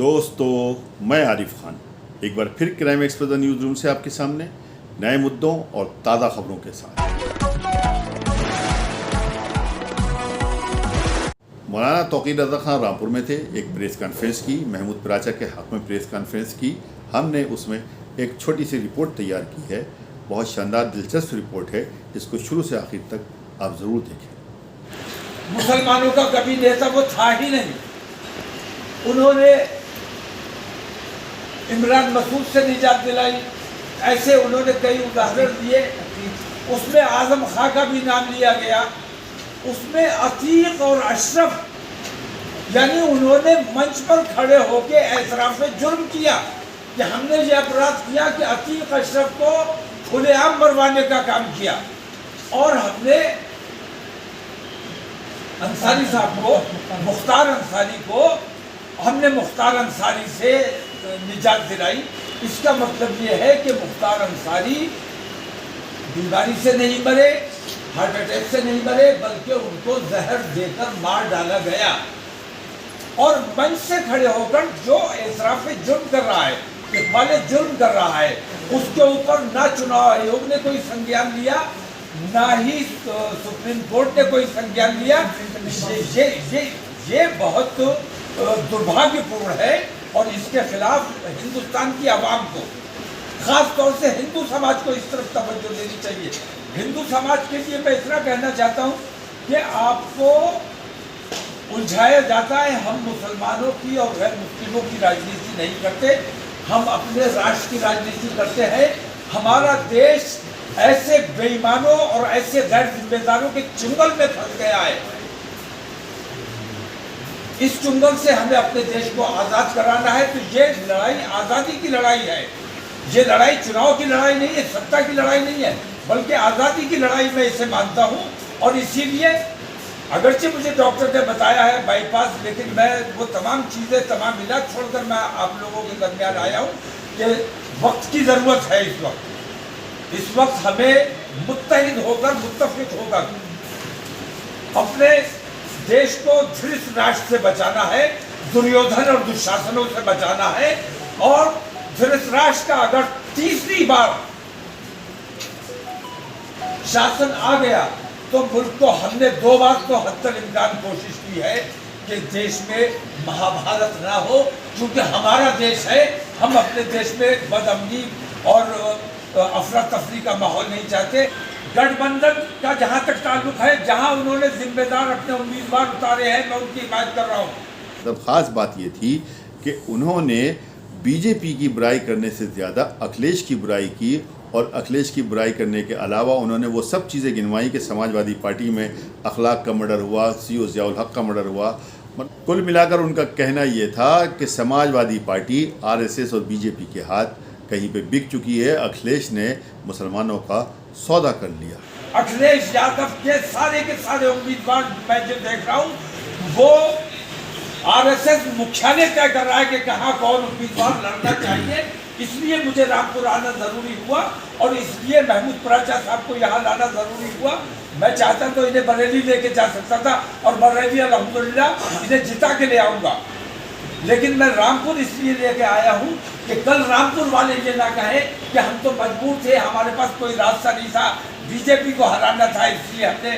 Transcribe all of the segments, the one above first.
दोस्तों, मैं आरिफ खान एक बार फिर क्राइम एक्सप्रेस न्यूज़ रूम से आपके सामने नए मुद्दों और ताज़ा खबरों के साथ। मौलाना तौक़ीर रज़ा खान रामपुर में थे, एक प्रेस कॉन्फ्रेंस की, महमूद पराचा के हक़ में प्रेस कॉन्फ्रेंस की। हमने उसमें एक छोटी सी रिपोर्ट तैयार की है, बहुत शानदार दिलचस्प रिपोर्ट है, इसको शुरू से आखिर तक आप ज़रूर देखें। मुसलमानों का कभी नेता वो था ही नहीं। उन्होंने इमरान मसूद से निजात दिलाई, ऐसे उन्होंने कई उदाहरण दिए। उसमें आजम खां का भी नाम लिया गया, उसमें अतीक और अशरफ, यानी उन्होंने मंच पर खड़े होकर एतराफ़ जुर्म किया कि हमने ये अपराध किया कि अतीक अशरफ को खुलेआम मरवाने का काम किया। और हमने अंसारी साहब को, मुख्तार अंसारी को, हमने मुख्तार अंसारी से निजात दिलाई। इसका मतलब ये है कि मुख्तार अंसारी बीमारी से नहीं मरे, हार्ट अटैक से नहीं मरे, बल्कि उनको जहर देकर मार डाला गया। और मंच से खड़े होकर जो एतराफ़ जुर्म कर रहा है, इक़बाल जुर्म कर रहा है, उसके ऊपर ना चुनाव आयोग ने कोई संज्ञान लिया, ना ही सुप्रीम कोर्ट ने कोई संज्ञान लिया। ये बहुत दुर्भाग्यपूर्ण है और इसके खिलाफ हिंदुस्तान की आवाम को, खास तौर से हिंदू समाज को इस तरफ तवज्जो देनी चाहिए। हिंदू समाज के लिए मैं इतना कहना चाहता हूँ कि आपको उलझाया जाता है। हम मुसलमानों की और गैर मुस्लिमों की राजनीति नहीं करते, हम अपने राष्ट्र की राजनीति करते हैं। हमारा देश ऐसे बेईमानों और ऐसे गैर जिम्मेदारों के चुंगल में फंस गया है। इस चुंगल से हमें अपने देश को आज़ाद कराना है। तो ये लड़ाई आज़ादी की लड़ाई है, ये लड़ाई चुनाव की लड़ाई नहीं है, सत्ता की लड़ाई नहीं है, बल्कि आज़ादी की लड़ाई मैं इसे मानता हूँ। और इसीलिए अगरचे मुझे डॉक्टर ने बताया है बाईपास, लेकिन मैं वो तमाम चीज़ें, तमाम इलाज छोड़कर मैं आप लोगों के दरमियान आया हूँ कि वक्त की ज़रूरत है। इस वक्त हमें मुत्तहिद होकर, मुत्तफिक होकर अपने देश को धृष्ट राष्ट्र से बचाना है, दुर्योधन और दुशासनों से बचाना है। और धृष्ट राष्ट्र का अगर तीसरी बार शासन आ गया तो मुल्क को, हमने 2 बार तो हत्तल इम्कान कोशिश की है कि देश में महाभारत ना हो, क्योंकि हमारा देश है। हम अपने देश में बदअमनी और अफरा तफरी का माहौल नहीं चाहते। गठबंधन का जहाँ तक ताल्लुक है, जहाँ उन्होंने जिम्मेदार अपने उम्मीदवार उतारे हैं, मैं उनकी हिमायत कर रहा हूँ। तब ख़ास बात ये थी कि उन्होंने बीजेपी की बुराई करने से ज़्यादा अखिलेश की बुराई की, और अखिलेश की बुराई करने के अलावा उन्होंने वो सब चीज़ें गिनवाई कि समाजवादी पार्टी में अखलाक का मर्डर हुआ, सीओ ज़ियाउल हक का मर्डर हुआ। कुल मिलाकर उनका कहना ये था कि समाजवादी पार्टी आरएसएस और बीजेपी के हाथ कहीं पे बिक चुकी है। अखिलेश ने मुसलमानों का सौदा कर लिया। अखिलेश यादव के सारे उम्मीदवार मैं जो देख रहा हूँ, वो आरएसएस मुख्यालय तय कर रहा है कि कहाँ कौन उम्मीदवार लड़ना चाहिए। इसलिए मुझे रामपुर आना ज़रूरी हुआ और इसलिए महमूद पराचा साहब को यहाँ लाना ज़रूरी हुआ। मैं चाहता तो इन्हें बरेली लेके जा सकता था और बरेली अल्हम्दुलिल्लाह इन्हें जिता के ले आऊँगा, लेकिन मैं रामपुर इसलिए लेके आया हूँ कि कल रामपुर वाले ये ना कहें कि हम तो मजबूर थे, हमारे पास कोई रास्ता नहीं था, बीजेपी को हराना था, इसलिए हमने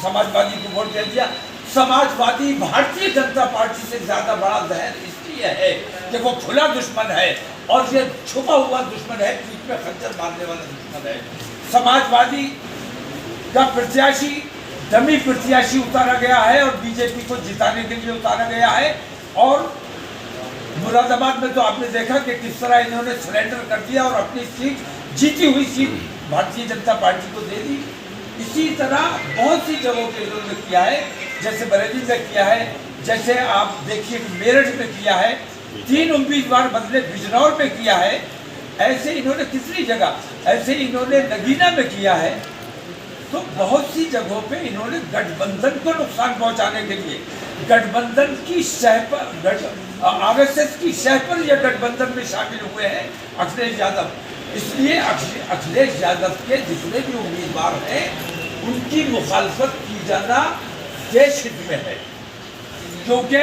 समाजवादी को वोट दे दिया। समाजवादी भारतीय जनता पार्टी से ज़्यादा बड़ा जहर इसलिए है कि वो खुला दुश्मन है और ये छुपा हुआ दुश्मन है, पीठ में खंजर मारने वाला दुश्मन है। समाजवादी का प्रत्याशी, डमी प्रत्याशी उतारा गया है और बीजेपी को जिताने के लिए उतारा गया है। और मुरादाबाद में तो आपने देखा कि किस तरह इन्होंने सरेंडर कर दिया और अपनी सीट, जीती हुई सीट भारतीय जनता पार्टी को दे दी। इसी तरह बहुत सी जगहों पे इन्होंने किया है, जैसे बरेली में किया है, जैसे आप देखिए मेरठ में किया है, 3 उम्मीदवार बदले बिजनौर में किया है। ऐसे इन्होंने कितनी जगह, ऐसे इन्होंने नगीना में किया है। तो बहुत सी जगहों पे इन्होंने गठबंधन को नुकसान पहुंचाने के लिए, गठबंधन की शह पर, आरएसएस की शह पर यह गठबंधन में शामिल हुए हैं अखिलेश यादव। इसलिए अखिलेश यादव के जितने भी उम्मीदवार हैं, उनकी मुखालफत की जाना देश हित में है। क्योंकि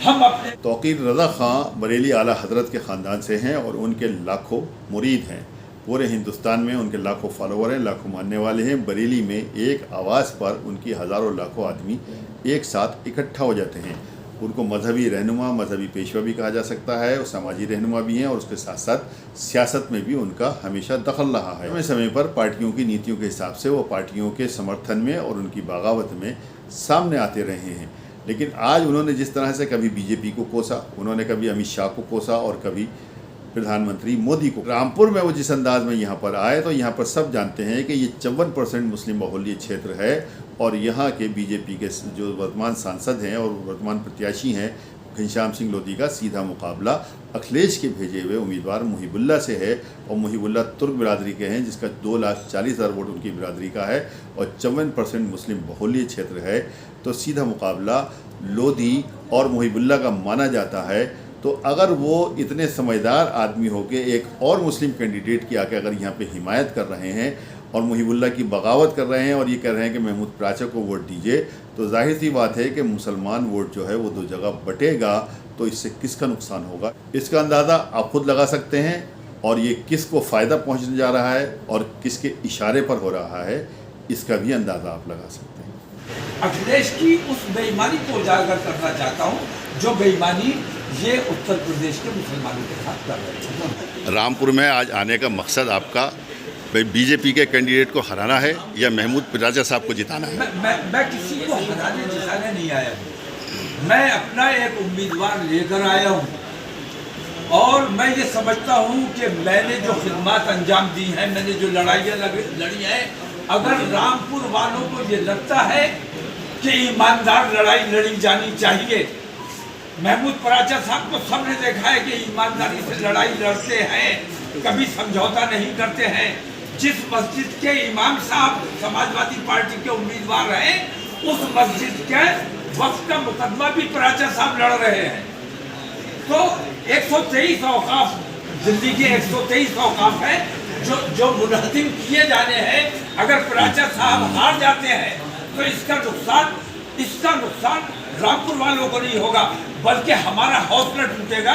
हम अपने तौकीर रज़ा ख़ान बरेली आला हज़रत के ख़ानदान से हैं और उनके लाखों मुरीद हैं। पूरे हिंदुस्तान में उनके लाखों फॉलोवर हैं, लाखों मानने वाले हैं। बरेली में एक आवाज़ पर उनकी हज़ारों लाखों आदमी एक साथ इकट्ठा हो जाते हैं। उनको मजहबी रहनुमा, मजहबी पेशवा भी कहा जा सकता है और समाजी रहनुमा भी हैं, और उसके साथ साथ सियासत में भी उनका हमेशा दखल रहा है। समय समय पर पार्टियों की नीतियों के हिसाब से वो पार्टियों के समर्थन में और उनकी बगावत में सामने आते रहे हैं। लेकिन आज उन्होंने जिस तरह से कभी बीजेपी को कोसा, उन्होंने कभी अमित शाह को कोसा और कभी प्रधानमंत्री मोदी को। रामपुर में वो जिस अंदाज में यहाँ पर आए, तो यहाँ पर सब जानते हैं कि ये 54% मुस्लिम बहुल्य क्षेत्र है, और यहाँ के बीजेपी के जो वर्तमान सांसद हैं और वर्तमान प्रत्याशी हैं घनश्याम सिंह लोधी का सीधा मुकाबला अखिलेश के भेजे हुए उम्मीदवार मुहिबुल्लाह से है। और मुहिबुल्लाह तुर्क बिरादरी के हैं, जिसका 2,40,000 वोट उनकी बिरादरी का है, और 54% मुस्लिम बहुल्य क्षेत्र है। तो सीधा मुकाबला लोधी और मुहिबुल्लाह का माना जाता है। तो अगर वो इतने समझदार आदमी होके एक और मुस्लिम कैंडिडेट की आके अगर यहाँ पे हिमायत कर रहे हैं और मुहिबुल्लाह की बगावत कर रहे हैं और ये कह रहे हैं कि महमूद पराचा को वोट दीजिए, तो जाहिर सी बात है कि मुसलमान वोट जो है वो दो जगह बटेगा। तो इससे किसका नुकसान होगा, इसका अंदाज़ा आप खुद लगा सकते हैं। और ये किसको फ़ायदा पहुँचने जा रहा है और किसके इशारे पर हो रहा है, इसका भी अंदाज़ा आप लगा सकते हैं। अखिलेश की उस बेईमानी को उजागर करना चाहता हूँ जो बेईमानी ये उत्तर प्रदेश के मुसलमानों के साथ कर रहे हैं। रामपुर में आज आने का मकसद आपका भाई बीजेपी के कैंडिडेट को हराना है या महमूद पराचा साहब को जिताना है? मैं किसी को हराने जिताने नहीं आया हूँ। मैं अपना एक उम्मीदवार लेकर आया हूँ, और मैं ये समझता हूँ कि मैंने जो खिदमत अंजाम दी हैं, मैंने जो लड़ाइयाँ लड़ी हैं, अगर रामपुर वालों को ये लगता है कि ईमानदार लड़ाई लड़ी जानी चाहिए, महमूद पराचा साहब को सबने देखा है कि ईमानदारी से लड़ाई लड़ते हैं, कभी समझौता नहीं करते हैं। जिस मस्जिद के इमाम साहब समाजवादी पार्टी के उम्मीदवार हैं, उस मस्जिद के वक्फ का मुकदमा भी पराचा साहब लड़ रहे हैं। तो 123 औकाफ, दिल्ली के 123 औकाफ है जो मुनहदिम किए जाने हैं। अगर पराचा साहब हार जाते हैं तो इसका नुकसान रामपुर वालों को नहीं होगा, बल्कि हमारा हौसला टूटेगा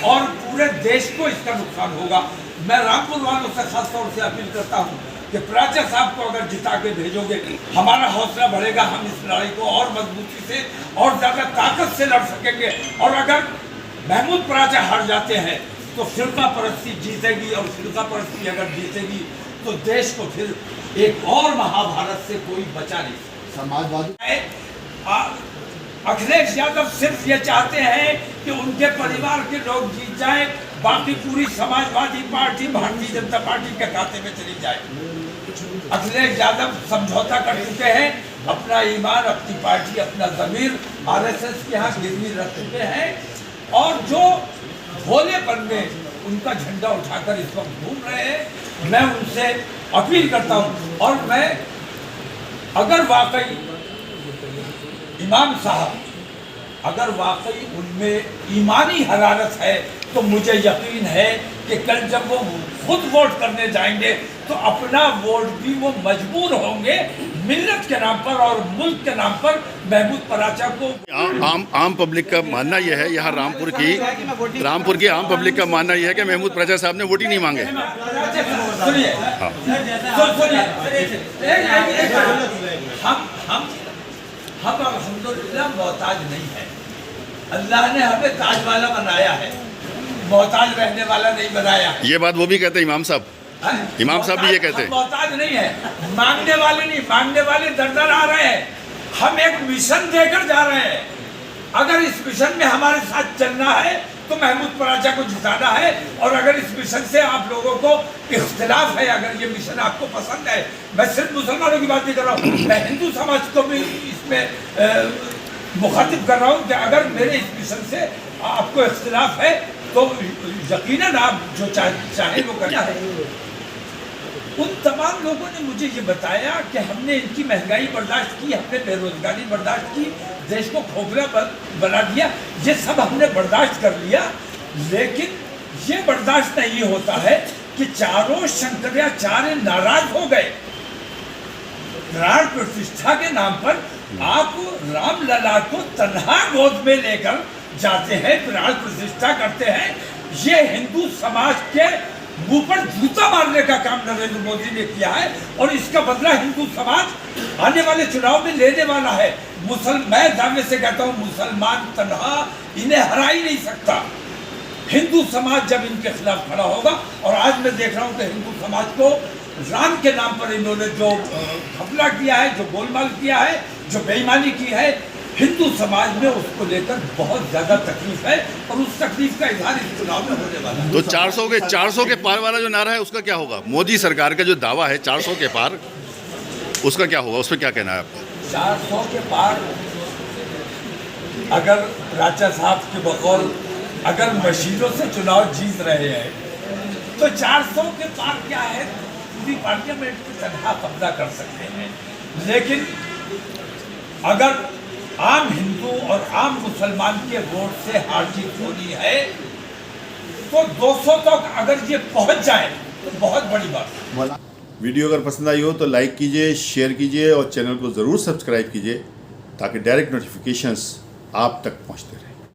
और पूरे देश को इसका नुकसान होगा। मैं रामपुर वालों से खास तौर से अपील करता हूँ कि पराचा साहब को अगर जिता के भेजोगे, हमारा हौसला बढ़ेगा, हम इस लड़ाई को और मजबूती से और ज़्यादा ताकत से लड़ सकेंगे। और अगर महमूद पराचा हार जाते हैं तो फिरका परस्ती जीतेगी, और फिरका परस्ती अगर जीतेगी तो देश को फिर एक और महाभारत से कोई बचा नहीं सकता। समाजवादी अखिलेश यादव सिर्फ ये चाहते हैं कि उनके परिवार के लोग जीत जाएं, बाकी पूरी समाजवादी पार्टी भारतीय जनता पार्टी के खाते में चली जाए। अखिलेश यादव समझौता कर चुके हैं, अपना ईमान, अपनी पार्टी, अपना ज़मीर आरएसएस के यहाँ गिरवी रख चुके हैं, और जो भोलेपन में उनका झंडा उठाकर इस वक्त घूम रहे हैं। मैं उनसे अपील करता हूँ, और मैं अगर वाकई इमाम साहब अगर वाकई उनमें ईमानी हरारत है, तो मुझे यकीन है कि कल जब वो खुद वोट करने जाएंगे तो अपना वोट भी वो मजबूर होंगे मिल्लत के नाम पर और मुल्क के नाम पर महमूद पराचा को। आम पब्लिक का मानना यह है, यहाँ रामपुर की आम पब्लिक का मानना यह है कि महमूद पराचा साहब ने वोट ही नहीं मांगे। सुनिए, हम अल्हम्दुलिल्लाह मोहताज नहीं है। अल्लाह ने हमें ताज वाला बनाया है, मोहताज रहने वाला नहीं बनाया है। ये बात वो भी कहते हैं इमाम साहब, इमाम साहब भी ये कहते हैं। मोहताज नहीं है, मांगने वाले नहीं, मांगने वाले दर दर आ रहे हैं। हम एक मिशन देकर जा रहे हैं। अगर इस मिशन में हमारे साथ चलना है तो महमूद पराचा को जिताना है, और अगर इस मिशन से आप लोगों को इख्तिलाफ है, अगर ये मिशन आपको पसंद है, मैं सिर्फ मुसलमानों की बात नहीं कर रहा हूँ, मैं हिंदू समाज को भी इसमें मुखातिब कर रहा हूँ कि अगर मेरे इस मिशन से आपको इख्तिलाफ है तो यकीनन आप जो चाहे वो करना है। उन तमाम लोगों ने मुझे ये बताया कि हमने इनकी महंगाई बर्दाश्त की, हमने बेरोजगारी बर्दाश्त की, देश को खोखला बना दिया, ये सब हमने बर्दाश्त कर लिया। लेकिन ये बर्दाश्त नहीं होता है कि चारों शंकराचार्य नाराज हो गए। प्राण प्रतिष्ठा के नाम पर आप रामलला को तन्हा गोद में लेकर जाते हैं, प्राण प्रतिष्ठा करते हैं। ये हिंदू समाज के मुंह पर जूता मारने का काम नरेंद्र मोदी ने किया है और इसका बदला हिंदू समाज आने वाले चुनाव में लेने वाला है। मैं दावे से कहता हूँ, मुसलमान तन्हा इन्हें हरा ही नहीं सकता। हिंदू समाज जब इनके खिलाफ खड़ा होगा, और आज मैं देख रहा हूँ कि हिंदू समाज को राम के नाम पर इन्होंने जो घपला किया है, जो गोलमाल किया है, जो बेईमानी की है, हिंदू समाज में उसको लेकर बहुत ज्यादा तकलीफ है और उस तकलीफ का इजहार इस चुनाव में होने वाला है। तो 400 के पार वाला जो नारा है उसका क्या होगा? मोदी सरकार का जो दावा है 400 के पार, उसका क्या होगा? उस पर क्या कहना है आपका? 400 के पार अगर राजा साहब के बकौल अगर मशीनों से चुनाव जीत रहे हैं तो 400 के पार क्या है? पूरी पार्लियामेंट की तनख्वाह कब्जा कर सकते हैं। लेकिन अगर आम हिंदू और आम मुसलमान के वोट से हार जीत होनी है तो 200 तक अगर ये पहुंच जाए तो बहुत बड़ी बात है। वीडियो अगर पसंद आई हो तो लाइक कीजिए, शेयर कीजिए और चैनल को ज़रूर सब्सक्राइब कीजिए ताकि डायरेक्ट नोटिफिकेशंस आप तक पहुंचते रहें।